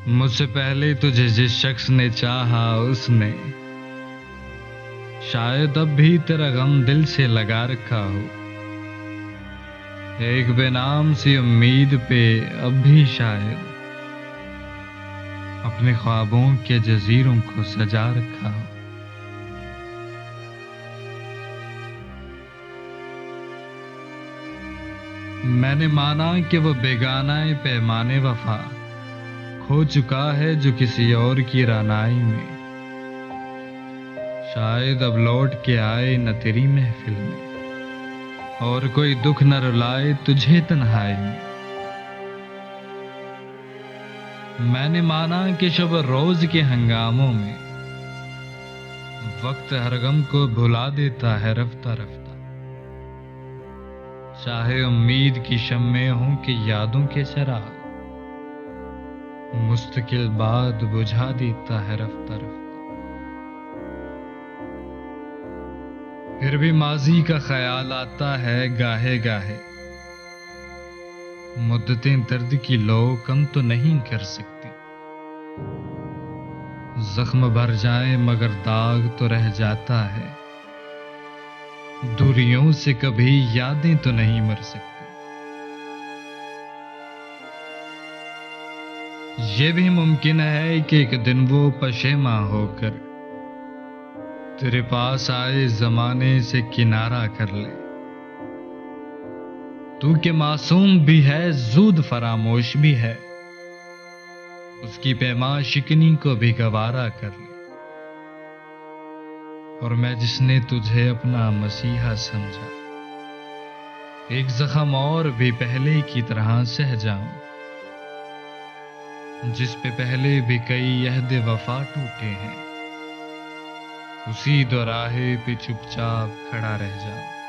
मुझसे पहले तुझे जिस शख्स ने चाहा उसने शायद अब भी तेरा गम दिल से लगा रखा हो। एक बेनाम सी उम्मीद पे अब भी शायद अपने ख्वाबों के जजीरों को सजा रखा हो। मैंने माना कि वो बेगाना पैमाने वफा खो चुका है जो किसी और की रानाई में। शायद अब लौट के आए न तेरी महफिल में और कोई दुख न रुलाए तुझे तन्हाई में। मैंने माना कि शब रोज के हंगामों में वक्त हर गम को भुला देता है रफ्ता रफ्ता। चाहे उम्मीद की शम्में हों कि यादों के चिराग मुस्तकिल बाद बुझा देता है रफ्ता रफ्ता। फिर भी माजी का ख्याल आता है गाहे गाहे। मुद्दतें दर्द की लो कम तो नहीं कर सकती। जख्म भर जाए मगर दाग तो रह जाता है। दूरियों से कभी यादें तो नहीं मर सकती। ये भी मुमकिन है कि एक दिन वो पशेमा होकर तेरे पास आए जमाने से किनारा कर ले। तू के मासूम भी है जूद फरामोश भी है। उसकी पैमा शिकनी को भी गवारा कर ले। और मैं जिसने तुझे अपना मसीहा समझा एक जख्म और भी पहले की तरह सह जाऊं। जिस पे पहले भी कई अहद वफा टूटे हैं उसी दोराहे पे चुपचाप खड़ा रह जाऊं।